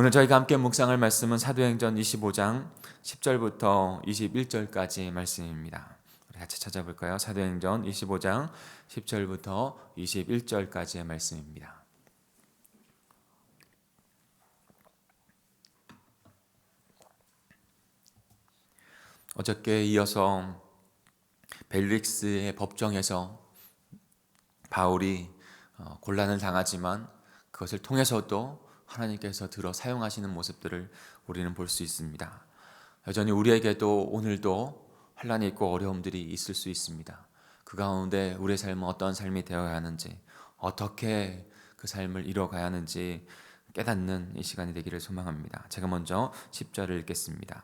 오늘 저희가 함께 묵상할 말씀은 사도행전 25장 10절부터 21절까지의 말씀입니다. 우리 같이 찾아볼까요? 사도행전 25장 10절부터 21절까지의 말씀입니다. 어저께 이어서 벨릭스의 법정에서 바울이 곤란을 당하지만 그것을 통해서도 하나님께서 들어 사용하시는 모습들을 우리는 볼 수 있습니다. 여전히 우리에게도 오늘도 환난이 있고 어려움들이 있을 수 있습니다. 그 가운데 우리의 삶은 어떤 삶이 되어야 하는지, 어떻게 그 삶을 이뤄가야 하는지 깨닫는 이 시간이 되기를 소망합니다. 제가 먼저 10절을 읽겠습니다.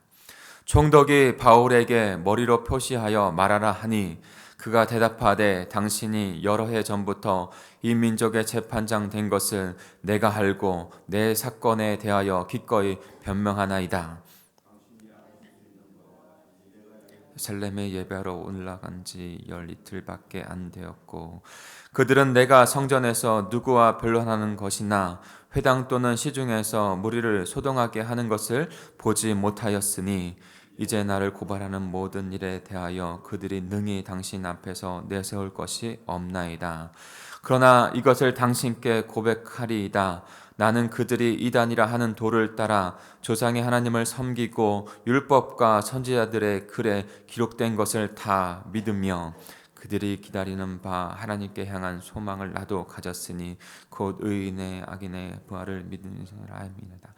총독이 바울에게 머리로 표시하여 말하라 하니 그가 대답하되 당신이 여러 해 전부터 이 민족의 재판장 된 것을 내가 알고 내 사건에 대하여 기꺼이 변명하나이다. 예루살렘에 예배하러 올라간 지 열 이틀밖에 안 되었고 그들은 내가 성전에서 누구와 변론하는 것이나 회당 또는 시중에서 무리를 소동하게 하는 것을 보지 못하였으니 이제 나를 고발하는 모든 일에 대하여 그들이 능히 당신 앞에서 내세울 것이 없나이다. 그러나 이것을 당신께 고백하리이다. 나는 그들이 이단이라 하는 도를 따라 조상의 하나님을 섬기고 율법과 선지자들의 글에 기록된 것을 다 믿으며 그들이 기다리는 바 하나님께 향한 소망을 나도 가졌으니 곧 의인의 악인의 부활을 믿는 사람이다.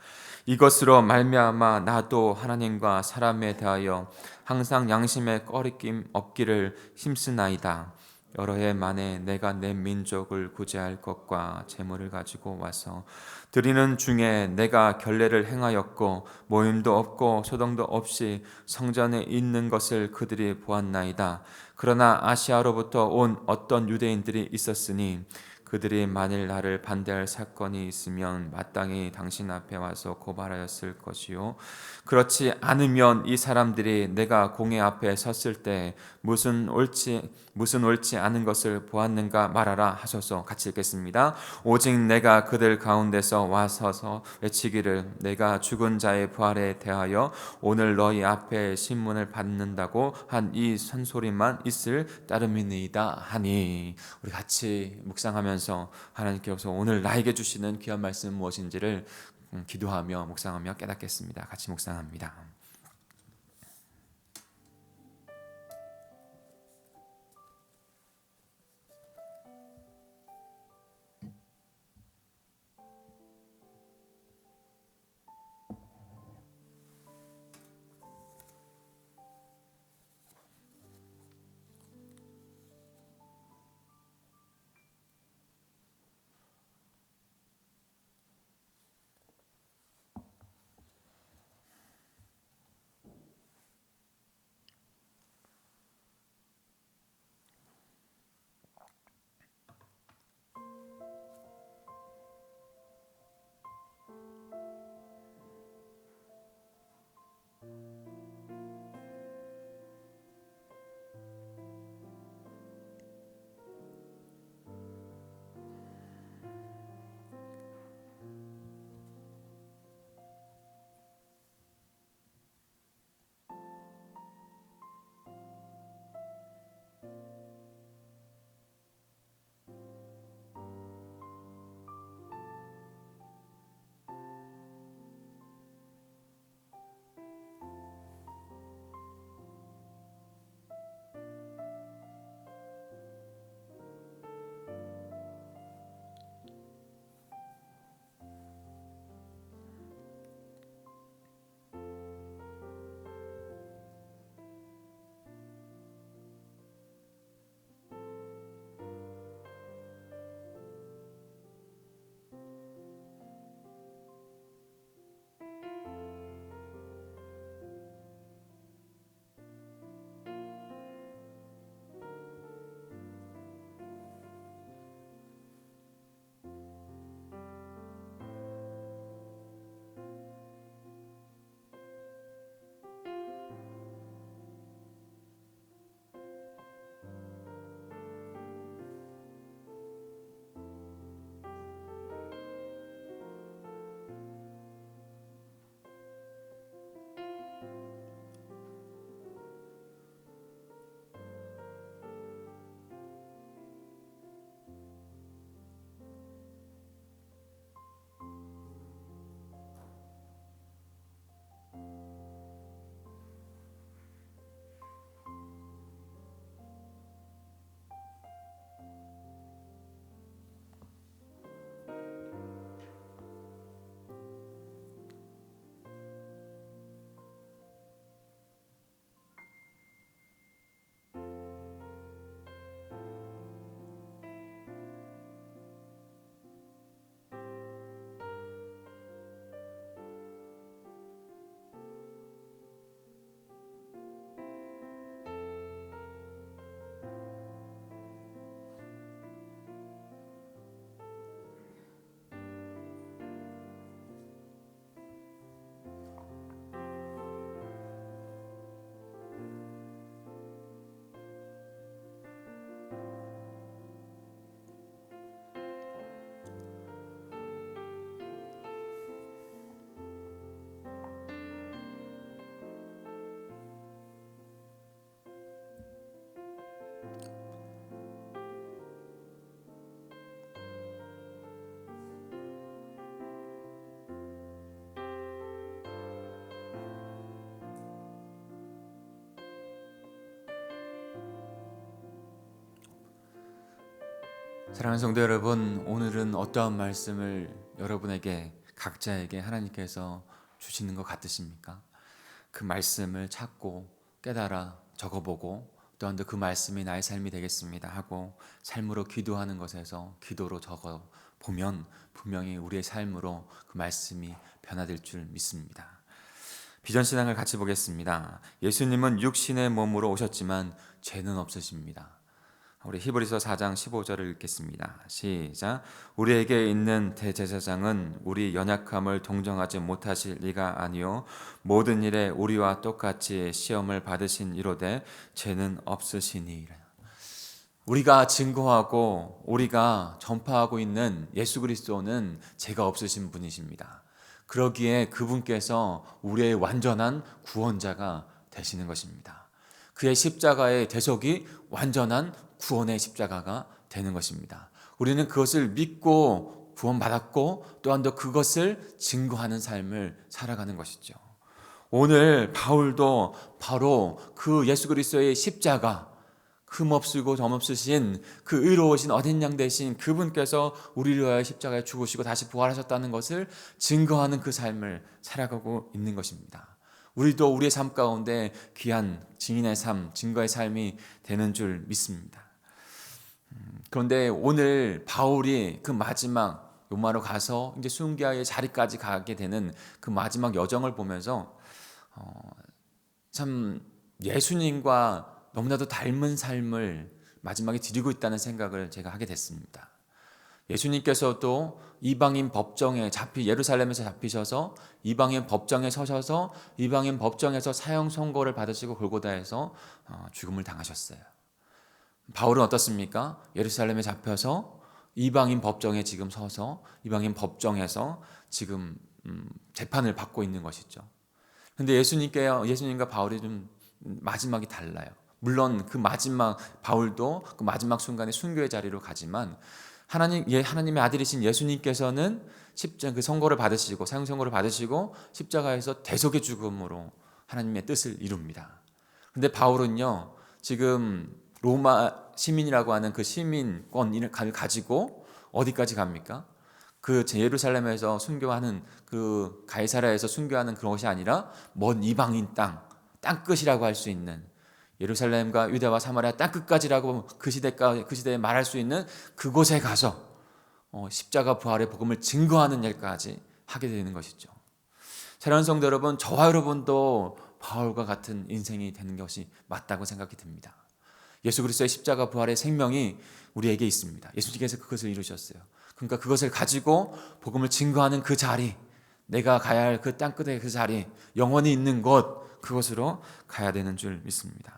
이것으로 말미암아 나도 하나님과 사람에 대하여 항상 양심에 꺼리낌 없기를 힘쓰나이다. 여러 해 만에 내가 내 민족을 구제할 것과 재물을 가지고 와서 드리는 중에 내가 결례를 행하였고 모임도 없고 소동도 없이 성전에 있는 것을 그들이 보았나이다. 그러나 아시아로부터 온 어떤 유대인들이 있었으니 그들이 만일 나를 반대할 사건이 있으면 마땅히 당신 앞에 와서 고발하였을 것이요 그렇지 않으면 이 사람들이 내가 공회 앞에 섰을 때 무슨 옳지 않은 것을 보았는가 말하라 하소서. 같이 읽겠습니다. 오직 내가 그들 가운데서 와서서 외치기를 내가 죽은 자의 부활에 대하여 오늘 너희 앞에 신문을 받는다고 한 이 선소리만 있을 따름이니이다 하니. 우리 같이 묵상하면서 하나님께서 오늘 나에게 주시는 귀한 말씀 무엇인지를 기도하며 묵상하며 깨닫겠습니다. 같이 묵상합니다. 사랑하는 성도 여러분, 오늘은 어떠한 말씀을 여러분에게 각자에게 하나님께서 주시는 것 같으십니까? 그 말씀을 찾고 깨달아 적어보고 또한 그 말씀이 나의 삶이 되겠습니다 하고 삶으로 기도하는 것에서 기도로 적어보면 분명히 우리의 삶으로 그 말씀이 변화될 줄 믿습니다. 비전신앙을 같이 보겠습니다. 예수님은 육신의 몸으로 오셨지만 죄는 없으십니다. 우리 히브리서 4장 15절을 읽겠습니다. 시작. 우리에게 있는 대제사장은 우리 연약함을 동정하지 못하실 리가 아니요 모든 일에 우리와 똑같이 시험을 받으신 이로되 죄는 없으시니라. 우리가 증거하고 우리가 전파하고 있는 예수 그리스도는 죄가 없으신 분이십니다. 그러기에 그분께서 우리의 완전한 구원자가 되시는 것입니다. 그의 십자가의 대속이 완전한 구원의 십자가가 되는 것입니다. 우리는 그것을 믿고 구원받았고 또한 더 그것을 증거하는 삶을 살아가는 것이죠. 오늘 바울도 바로 그 예수 그리스도의 십자가, 흠없으고 점없으신 그 의로우신 어린 양 되신 그분께서 우리를 위하여 십자가에 죽으시고 다시 부활하셨다는 것을 증거하는 그 삶을 살아가고 있는 것입니다. 우리도 우리의 삶 가운데 귀한 증인의 삶, 증거의 삶이 되는 줄 믿습니다. 그런데 오늘 바울이 그 마지막 로마로 가서 이제 순교의 자리까지 가게 되는 그 마지막 여정을 보면서 참 예수님과 너무나도 닮은 삶을 마지막에 드리고 있다는 생각을 제가 하게 됐습니다. 예수님께서도 이방인 법정에 예루살렘에서 잡히셔서 이방인 법정에 서셔서 이방인 법정에서 사형 선고를 받으시고 골고다에서 죽음을 당하셨어요. 바울은 어떻습니까? 예루살렘에 잡혀서 이방인 법정에 지금 서서 이방인 법정에서 지금 재판을 받고 있는 것이죠. 그런데 예수님과 바울이 좀 마지막이 달라요. 물론 그 마지막 바울도 그 마지막 순간에 순교의 자리로 가지만 하나님의 아들이신 예수님께서는 그 선고를 받으시고 사형 선고를 받으시고 십자가에서 대속의 죽음으로 하나님의 뜻을 이룹니다. 그런데 바울은요 지금 로마 시민이라고 하는 그 시민권을 가지고 어디까지 갑니까? 그 예루살렘에서 순교하는 그 가이사랴에서 순교하는 그런 것이 아니라 먼 이방인 땅끝이라고 할 수 있는 예루살렘과 유대와 사마리아 땅끝까지라고 그 시대에 말할 수 있는 그곳에 가서 십자가 부활의 복음을 증거하는 일까지 하게 되는 것이죠. 사랑하는 성도 여러분, 저와 여러분도 바울과 같은 인생이 되는 것이 맞다고 생각이 듭니다. 예수 그리스도의 십자가 부활의 생명이 우리에게 있습니다. 예수님께서 그것을 이루셨어요. 그러니까 그것을 가지고 복음을 증거하는 그 자리, 내가 가야 할 그 땅끝의 그 자리, 영원히 있는 곳, 그곳으로 가야 되는 줄 믿습니다.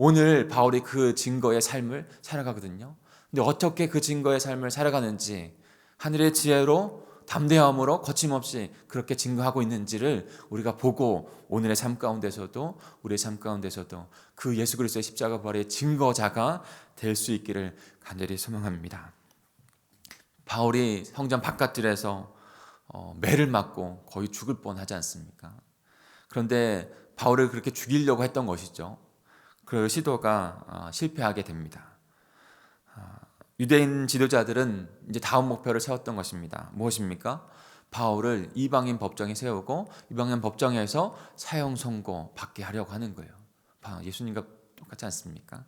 오늘 바울이 그 증거의 삶을 살아가거든요. 근데 어떻게 그 증거의 삶을 살아가는지, 하늘의 지혜로 담대함으로 거침없이 그렇게 증거하고 있는지를 우리가 보고 오늘의 삶 가운데서도 우리의 삶 가운데서도 그 예수 그리스도의 십자가 부활의 증거자가 될 수 있기를 간절히 소망합니다. 바울이 성전 바깥들에서 매를 맞고 거의 죽을 뻔하지 않습니까? 그런데 바울을 그렇게 죽이려고 했던 것이죠. 그 시도가 실패하게 됩니다. 유대인 지도자들은 이제 다음 목표를 세웠던 것입니다. 무엇입니까? 바울을 이방인 법정에 세우고 이방인 법정에서 사형 선고 받게 하려고 하는 거예요. 예수님과 똑같지 않습니까?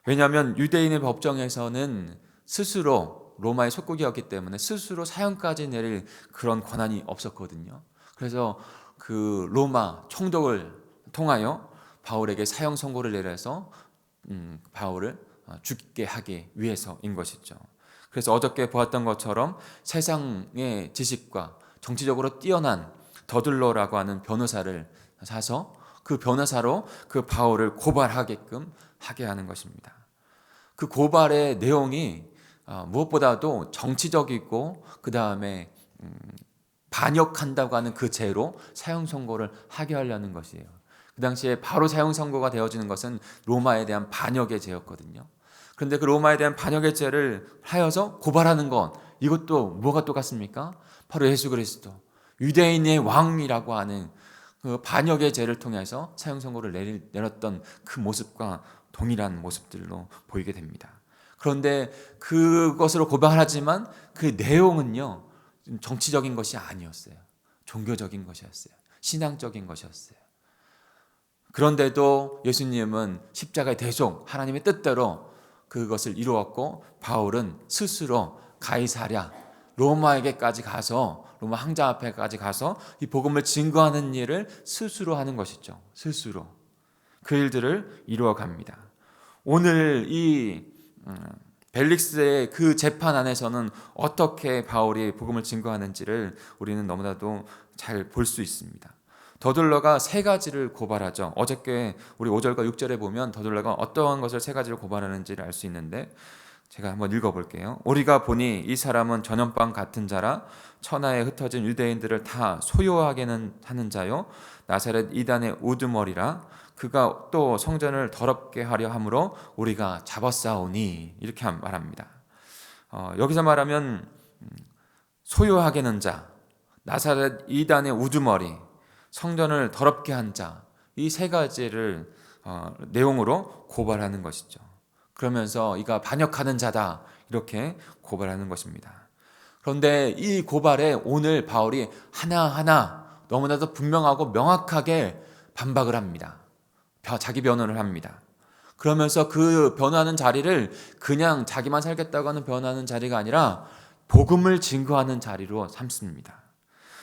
왜냐하면 유대인의 법정에서는 스스로 로마의 속국이었기 때문에 스스로 사형까지 내릴 그런 권한이 없었거든요. 그래서 그 로마 총독을 통하여 바울에게 사형 선고를 내려서 바울을 죽게 하기 위해서인 것이죠. 그래서 어저께 보았던 것처럼 세상의 지식과 정치적으로 뛰어난 더둘러라고 하는 변호사를 사서 그 변호사로 그 바울을 고발하게끔 하게 하는 것입니다. 그 고발의 내용이 무엇보다도 정치적이고 그 다음에 반역한다고 하는 그 죄로 사형 선고를 하게 하려는 것이에요. 그 당시에 바로 사형 선고가 되어지는 것은 로마에 대한 반역의 죄였거든요. 그런데 그 로마에 대한 반역의 죄를 하여서 고발하는 것, 이것도 뭐가 똑같습니까? 바로 예수 그리스도, 유대인의 왕이라고 하는 그 반역의 죄를 통해서 사형 선고를 내렸던 그 모습과 동일한 모습들로 보이게 됩니다. 그런데 그것으로 고발하지만 그 내용은요, 정치적인 것이 아니었어요. 종교적인 것이었어요. 신앙적인 것이었어요. 그런데도 예수님은 십자가의 대속, 하나님의 뜻대로 그것을 이루었고, 바울은 스스로 가이사랴, 로마에게까지 가서, 로마 황제 앞에까지 가서 이 복음을 증거하는 일을 스스로 하는 것이죠. 스스로. 그 일들을 이루어 갑니다. 오늘 이 벨릭스의 그 재판 안에서는 어떻게 바울이 복음을 증거하는지를 우리는 너무나도 잘 볼 수 있습니다. 더둘러가 세 가지를 고발하죠. 어저께 우리 5절과 6절에 보면 더둘러가 어떠한 것을 세 가지를 고발하는지를 알 수 있는데, 제가 한번 읽어볼게요. 우리가 보니 이 사람은 전염병 같은 자라, 천하에 흩어진 유대인들을 다 소요하게는 하는 자요, 나사렛 이단의 우두머리라. 그가 또 성전을 더럽게 하려 함으로 우리가 잡았사오니, 이렇게 말합니다. 여기서 말하면 소요하게는 자, 나사렛 이단의 우두머리, 성전을 더럽게 한 자, 이 세 가지를 내용으로 고발하는 것이죠. 그러면서 이가 반역하는 자다, 이렇게 고발하는 것입니다. 그런데 이 고발에 오늘 바울이 하나하나 너무나도 분명하고 명확하게 반박을 합니다. 자기 변호를 합니다. 그러면서 그 변호하는 자리를 그냥 자기만 살겠다고 하는 변호하는 자리가 아니라 복음을 증거하는 자리로 삼습니다.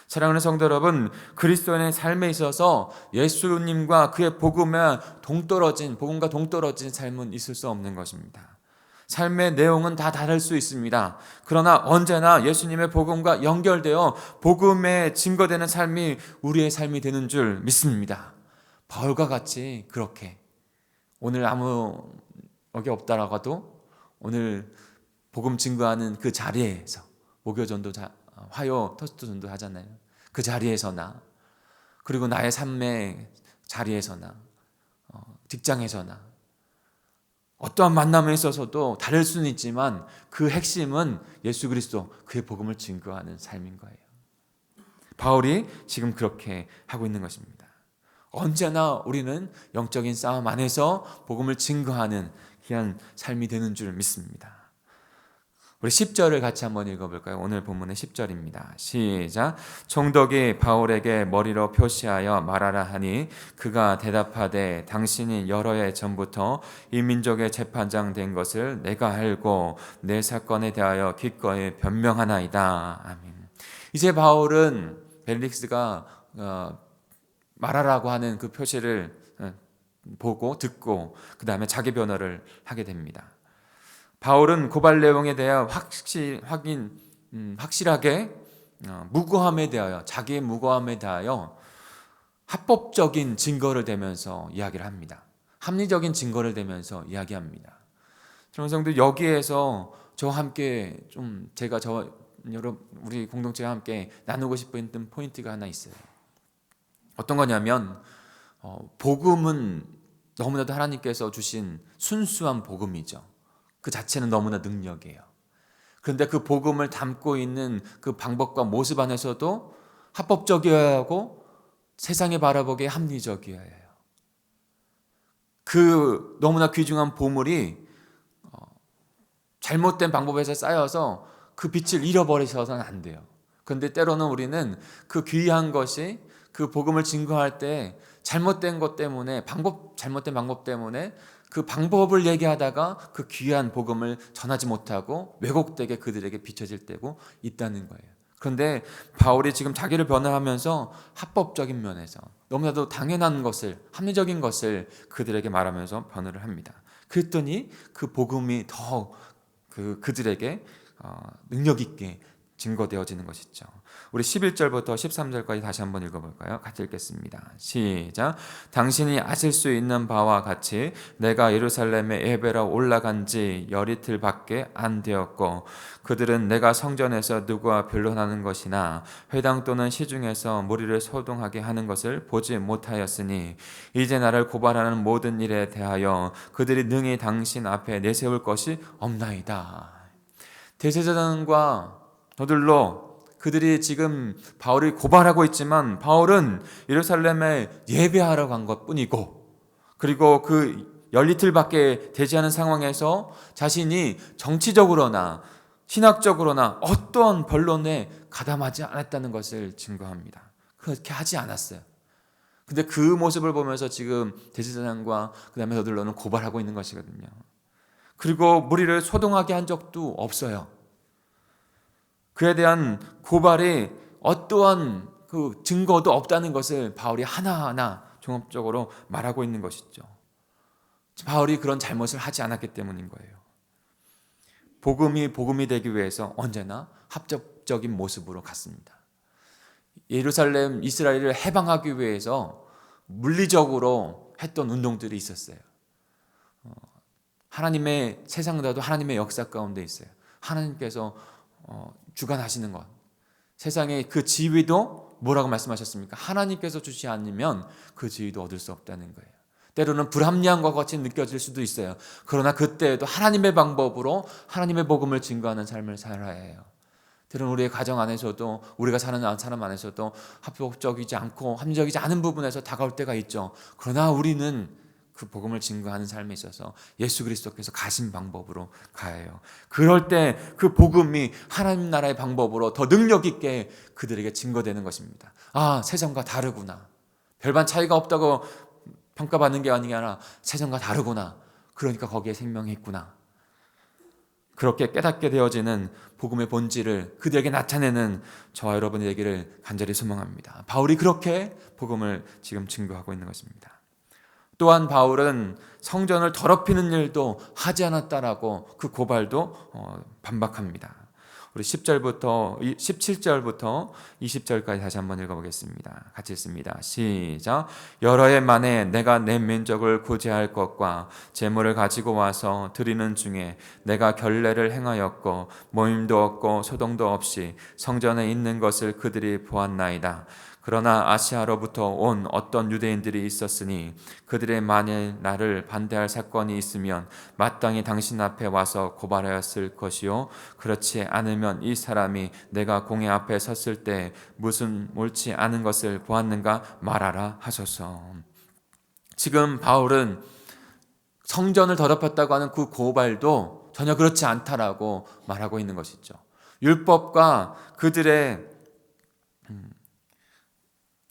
사랑하는 성도 여러분, 그리스도인의 삶에 있어서 예수님과 그의 복음과 동떨어진 삶은 있을 수 없는 것입니다. 삶의 내용은 다 다를 수 있습니다. 그러나 언제나 예수님의 복음과 연결되어 복음에 증거되는 삶이 우리의 삶이 되는 줄 믿습니다. 바울과 같이 그렇게 오늘 아무 여기 없다라고도 오늘 복음 증거하는 그 자리에서 목요전도 화요 토스트전도 하잖아요. 그 자리에서나, 그리고 나의 삶의 자리에서나, 직장에서나, 어떠한 만남에 있어서도 다를 수는 있지만 그 핵심은 예수 그리스도, 그의 복음을 증거하는 삶인 거예요. 바울이 지금 그렇게 하고 있는 것입니다. 언제나 우리는 영적인 싸움 안에서 복음을 증거하는 귀한 삶이 되는 줄 믿습니다. 우리 10절을 같이 한번 읽어볼까요? 오늘 본문의 10절입니다. 시작. 총독이 바울에게 머리로 표시하여 말하라 하니 그가 대답하되 당신이 여러 해 전부터 이 민족의 재판장 된 것을 내가 알고 내 사건에 대하여 기꺼이 변명하나이다. 아멘. 이제 바울은 벨릭스가 말하라고 하는 그 표시를 보고 듣고 그 다음에 자기 변호를 하게 됩니다. 바울은 고발 내용에 대해 확실하게 무고함에 대하여, 자기의 무고함에 대하여 합법적인 증거를 대면서 이야기를 합니다. 합리적인 증거를 대면서 이야기합니다. 성도 여기에서 저와 함께 우리 공동체와 함께 나누고 싶은 포인트가 하나 있어요. 어떤 거냐면 복음은 너무나도 하나님께서 주신 순수한 복음이죠. 그 자체는 너무나 능력이에요. 그런데 그 복음을 담고 있는 그 방법과 모습 안에서도 합법적이어야 하고 세상에 바라보기에 합리적이어야 해요. 그 너무나 귀중한 보물이 잘못된 방법에서 쌓여서 그 빛을 잃어버리셔서는 안 돼요. 그런데 때로는 우리는 그 귀한 것이 그 복음을 증거할 때 잘못된 것 때문에 잘못된 방법 때문에 그 방법을 얘기하다가 그 귀한 복음을 전하지 못하고 왜곡되게 그들에게 비춰질 때고 있다는 거예요. 그런데 바울이 지금 자기를 변호하면서 합법적인 면에서 너무나도 당연한 것을, 합리적인 것을 그들에게 말하면서 변호를 합니다. 그랬더니 그 복음이 더 그들에게 능력 있게 증거되어지는 것이죠. 우리 11절부터 13절까지 다시 한번 읽어볼까요? 같이 읽겠습니다. 시작. 당신이 아실 수 있는 바와 같이 내가 예루살렘에 예배로 올라간 지 열이틀밖에 안 되었고 그들은 내가 성전에서 누구와 변론하는 것이나 회당 또는 시중에서 무리를 소동하게 하는 것을 보지 못하였으니 이제 나를 고발하는 모든 일에 대하여 그들이 능히 당신 앞에 내세울 것이 없나이다. 대제사장과 더들로 그들이 지금 바울을 고발하고 있지만 바울은 예루살렘에 예배하러 간 것뿐이고, 그리고 그 10리틀밖에 되지 않은 상황에서 자신이 정치적으로나 신학적으로나 어떤 변론에 가담하지 않았다는 것을 증거합니다. 그렇게 하지 않았어요. 근데 그 모습을 보면서 지금 대제사장과 그 다음에 서둘러는 고발하고 있는 것이거든요. 그리고 무리를 소동하게 한 적도 없어요. 그에 대한 고발이 어떠한 그 증거도 없다는 것을 바울이 하나하나 종합적으로 말하고 있는 것이죠. 바울이 그런 잘못을 하지 않았기 때문인 거예요. 복음이 되기 위해서 언제나 합법적인 모습으로 갔습니다. 예루살렘 이스라엘을 해방하기 위해서 물리적으로 했던 운동들이 있었어요. 하나님의 세상보다도 하나님의 역사 가운데 있어요. 하나님께서 주관하시는 것. 세상의 그 지위도 뭐라고 말씀하셨습니까? 하나님께서 주시 않으면 그 지위도 얻을 수 없다는 거예요. 때로는 불합리한 것 같이 느껴질 수도 있어요. 그러나 그때에도 하나님의 방법으로 하나님의 복음을 증거하는 삶을 살아야 해요. 때로는 우리의 가정 안에서도 우리가 사는 사람 안에서도 합법적이지 않고 합리적이지 않은 부분에서 다가올 때가 있죠. 그러나 우리는 그 복음을 증거하는 삶에 있어서 예수 그리스도께서 가신 방법으로 가요. 그럴 때 그 복음이 하나님 나라의 방법으로 더 능력 있게 그들에게 증거되는 것입니다. 아, 세상과 다르구나. 별반 차이가 없다고 평가받는 게 아니라 세상과 다르구나. 그러니까 거기에 생명이 있구나. 그렇게 깨닫게 되어지는 복음의 본질을 그들에게 나타내는 저와 여러분의 얘기를 간절히 소망합니다. 바울이 그렇게 복음을 지금 증거하고 있는 것입니다. 또한 바울은 성전을 더럽히는 일도 하지 않았다라고 그 고발도 반박합니다. 우리 10절부터 17절부터 20절까지 다시 한번 읽어보겠습니다. 같이 읽습니다. 시작. 여러 해 만에 내가 내 면적을 구제할 것과 제물을 가지고 와서 드리는 중에 내가 결례를 행하였고 모임도 없고 소동도 없이 성전에 있는 것을 그들이 보았나이다. 그러나 아시아로부터 온 어떤 유대인들이 있었으니 그들의 만일 나를 반대할 사건이 있으면 마땅히 당신 앞에 와서 고발하였을 것이요 그렇지 않으면 이 사람이 내가 공회 앞에 섰을 때 무슨 옳지 않은 것을 보았는가 말하라 하소서. 지금 바울은 성전을 더럽혔다고 하는 그 고발도 전혀 그렇지 않다라고 말하고 있는 것이죠. 율법과 그들의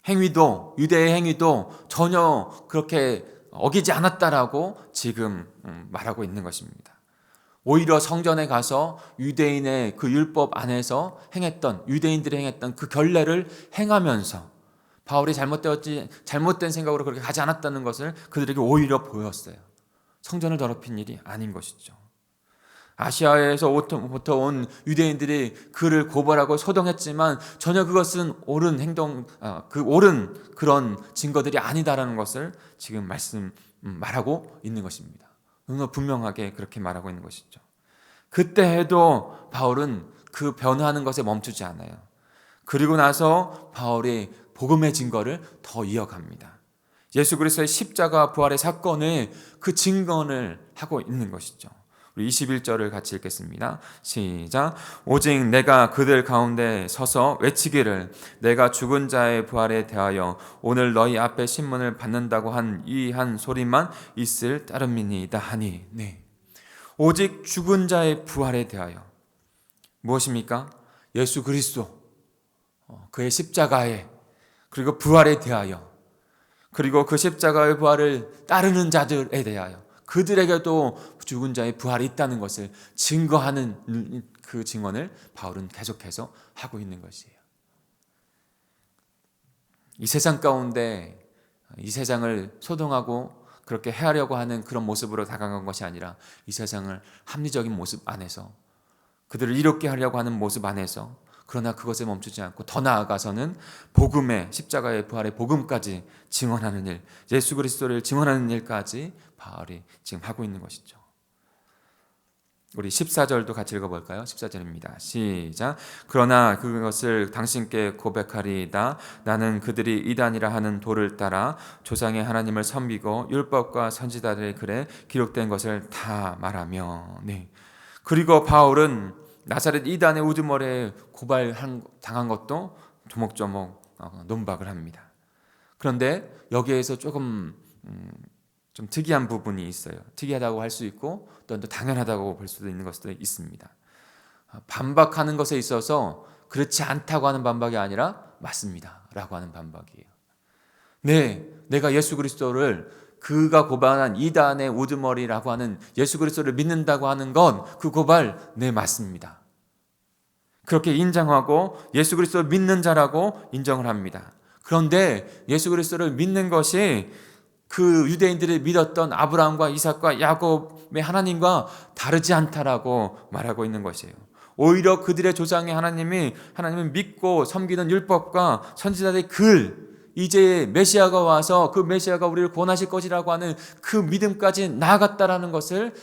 행위도, 유대의 행위도 전혀 그렇게 어기지 않았다라고 지금 말하고 있는 것입니다. 오히려 성전에 가서 유대인의 그 율법 안에서 행했던, 유대인들이 행했던 그 결례를 행하면서 바울이 잘못된 생각으로 그렇게 하지 않았다는 것을 그들에게 오히려 보였어요. 성전을 더럽힌 일이 아닌 것이죠. 아시아에서부터 온 유대인들이 그를 고발하고 소동했지만 전혀 그것은 옳은 행동, 옳은 그런 증거들이 아니다라는 것을 지금 말하고 있는 것입니다. 너무 분명하게 그렇게 말하고 있는 것이죠. 그때 해도 바울은 그 변화하는 것에 멈추지 않아요. 그리고 나서 바울이 복음의 증거를 더 이어갑니다. 예수 그리스도의 십자가 부활의 사건의 그 증거를 하고 있는 것이죠. 21절을 같이 읽겠습니다. 시작. 오직 내가 그들 가운데 서서 외치기를 내가 죽은 자의 부활에 대하여 오늘 너희 앞에 신문을 받는다고 한 이 한 소리만 있을 따름이니이다 하니. 네. 오직 죽은 자의 부활에 대하여 무엇입니까? 예수 그리스도 그의 십자가에 그리고 부활에 대하여 그리고 그 십자가의 부활을 따르는 자들에 대하여 그들에게도 죽은 자의 부활이 있다는 것을 증거하는 그 증언을 바울은 계속해서 하고 있는 것이에요. 이 세상 가운데 이 세상을 소동하고 그렇게 해하려고 하는 그런 모습으로 다가간 것이 아니라 이 세상을 합리적인 모습 안에서 그들을 이롭게 하려고 하는 모습 안에서 그러나 그것에 멈추지 않고 더 나아가서는 복음의 십자가의 부활의 복음까지 증언하는 일, 예수 그리스도를 증언하는 일까지 바울이 지금 하고 있는 것이죠. 우리 14절도 같이 읽어볼까요? 14절입니다. 시작. 그러나 그것을 당신께 고백하리이다. 나는 그들이 이단이라 하는 도를 따라 조상의 하나님을 섬기고 율법과 선지자들의 글에 기록된 것을 다 말하며. 네. 그리고 바울은 나사렛 이단의 우두머리에 고발당한 것도 조목조목 논박을 합니다. 그런데 여기에서 조금 좀 특이한 부분이 있어요. 특이하다고 할 수 있고 또 당연하다고 볼 수도 있는 것도 있습니다. 반박하는 것에 있어서 그렇지 않다고 하는 반박이 아니라 맞습니다 라고 하는 반박이에요. 네, 내가 예수 그리스도를 그가 고발한 이단의 우두머리라고 하는 예수 그리스도를 믿는다고 하는 건 그 고발 네 맞습니다. 그렇게 인정하고 예수 그리스도를 믿는 자라고 인정을 합니다. 그런데 예수 그리스도를 믿는 것이 그 유대인들이 믿었던 아브라함과 이삭과 야곱의 하나님과 다르지 않다라고 말하고 있는 것이에요. 오히려 그들의 조상의 하나님을 믿고 섬기는 율법과 선지자들의 글, 이제 메시아가 와서 그 메시아가 우리를 구원하실 것이라고 하는 그 믿음까지 나아갔다라는 것을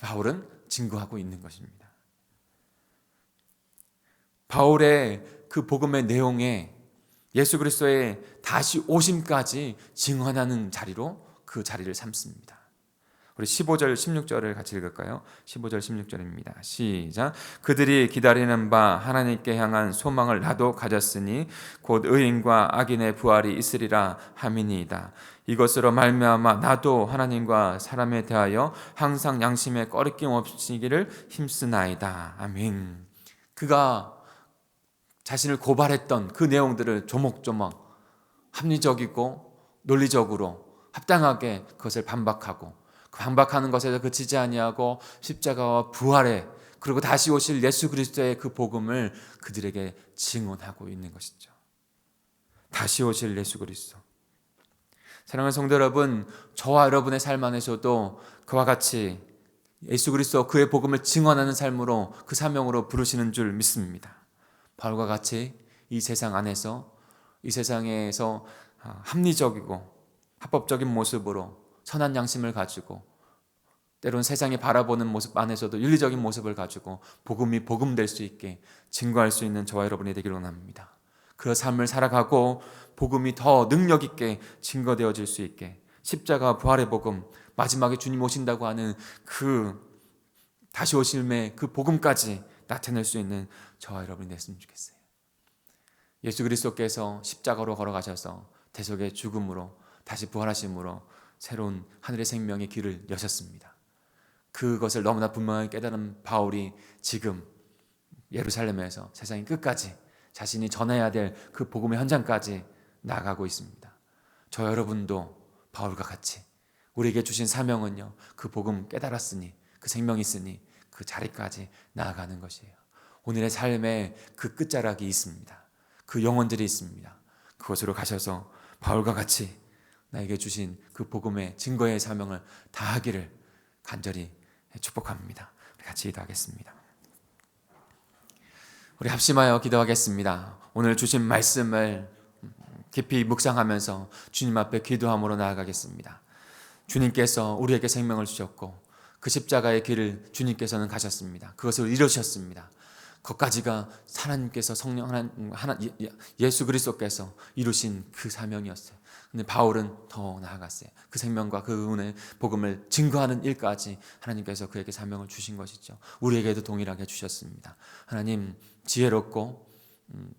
바울은 증거하고 있는 것입니다. 바울의 그 복음의 내용에 예수 그리스도의 다시 오심까지 증언하는 자리로 그 자리를 삼습니다. 우리 15절 16절을 같이 읽을까요? 15절 16절입니다. 시작. 그들이 기다리는 바 하나님께 향한 소망을 나도 가졌으니 곧 의인과 악인의 부활이 있으리라 함이니이다. 이것으로 말미암아 나도 하나님과 사람에 대하여 항상 양심에 꺼리낌 없이기를 힘쓰나이다. 아멘. 그가 자신을 고발했던 그 내용들을 조목조목 합리적이고 논리적으로 합당하게 그것을 반박하고 그 반박하는 것에서 그치지 아니하고 십자가와 부활에 그리고 다시 오실 예수 그리스도의 그 복음을 그들에게 증언하고 있는 것이죠. 다시 오실 예수 그리스도. 사랑하는 성도 여러분, 저와 여러분의 삶 안에서도 그와 같이 예수 그리스도 그의 복음을 증언하는 삶으로 그 사명으로 부르시는 줄 믿습니다. 바울과 같이 이 세상 안에서 이 세상에서 합리적이고 합법적인 모습으로 선한 양심을 가지고 때론 세상이 바라보는 모습 안에서도 윤리적인 모습을 가지고 복음이 복음될 수 있게 증거할 수 있는 저와 여러분이 되기를 원합니다. 그 삶을 살아가고 복음이 더 능력 있게 증거되어질 수 있게 십자가 부활의 복음, 마지막에 주님 오신다고 하는 그 다시 오심의 그 복음까지 나타낼 수 있는 저와 여러분이 됐으면 좋겠어요. 예수 그리스도께서 십자가로 걸어가셔서 대속의 죽음으로 다시 부활하심으로 새로운 하늘의 생명의 길을 여셨습니다. 그것을 너무나 분명하게 깨달은 바울이 지금 예루살렘에서 세상의 끝까지 자신이 전해야 될 그 복음의 현장까지 나아가고 있습니다. 저 여러분도 바울과 같이 우리에게 주신 사명은요, 그 복음 깨달았으니 그 생명이 있으니 그 자리까지 나아가는 것이에요. 오늘의 삶에 그 끝자락이 있습니다. 그 영혼들이 있습니다. 그곳으로 가셔서 바울과 같이 나에게 주신 그 복음의 증거의 사명을 다하기를 간절히 축복합니다. 우리 같이 기도하겠습니다. 우리 합심하여 기도하겠습니다. 오늘 주신 말씀을 깊이 묵상하면서 주님 앞에 기도함으로 나아가겠습니다. 주님께서 우리에게 생명을 주셨고 그 십자가의 길을 주님께서는 가셨습니다. 그것을 이루셨습니다. 그것까지가 하나님께서 성령 예수 그리스도께서 이루신 그 사명이었어요. 근데 바울은 더 나아갔어요. 그 생명과 그 은혜 복음을 증거하는 일까지 하나님께서 그에게 사명을 주신 것이죠. 우리에게도 동일하게 주셨습니다. 하나님 지혜롭고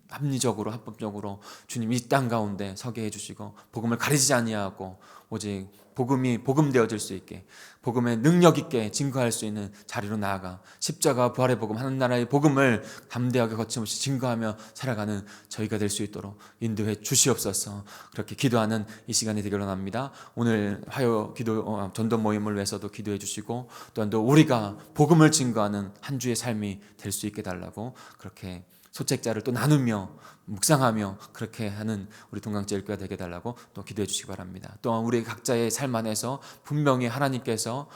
합리적으로 합법적으로 주님 이 땅 가운데 서게 해주시고 복음을 가리지 아니하고 오직 복음이 복음되어질 수 있게 복음의 능력 있게 증거할 수 있는 자리로 나아가 십자가 부활의 복음 하늘나라의 복음을 담대하게 거침없이 증거하며 살아가는 저희가 될 수 있도록 인도해 주시옵소서. 그렇게 기도하는 이 시간이 되기를 원합니다. 오늘 화요 기도 전도 모임을 위해서도 기도해 주시고 또한 또 우리가 복음을 증거하는 한 주의 삶이 될 수 있게 달라고 그렇게 소책자를 또 나누며 묵상하며 그렇게 하는 우리 동강제일교회가 되게 달라고 또 기도해 주시기 바랍니다. 또한 우리 각자의 삶 안에서 분명히 하나님께서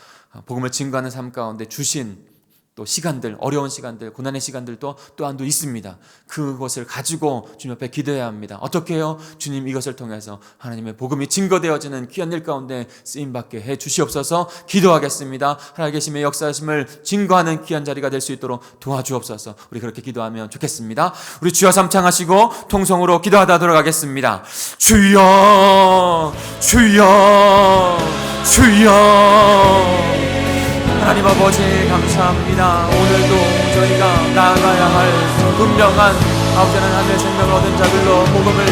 복음을 증거하는 삶 가운데 주신 또 시간들, 어려운 시간들, 고난의 시간들도 또한도 있습니다. 그것을 가지고 주님 앞에 기도해야 합니다. 어떻게 해요? 주님 이것을 통해서 하나님의 복음이 증거되어지는 귀한 일 가운데 쓰임받게 해 주시옵소서. 기도하겠습니다. 하나님 계심의 역사하심을 증거하는 귀한 자리가 될 수 있도록 도와주옵소서. 우리 그렇게 기도하면 좋겠습니다. 우리 주여 삼창하시고 통성으로 기도하다 돌아가겠습니다. 주여 주여 주여. 하나님 아버지 감사합니다. 오늘도 저희가 나아가야 할 분명한 아버지 하나님의 생명을 얻은 자들로 복음을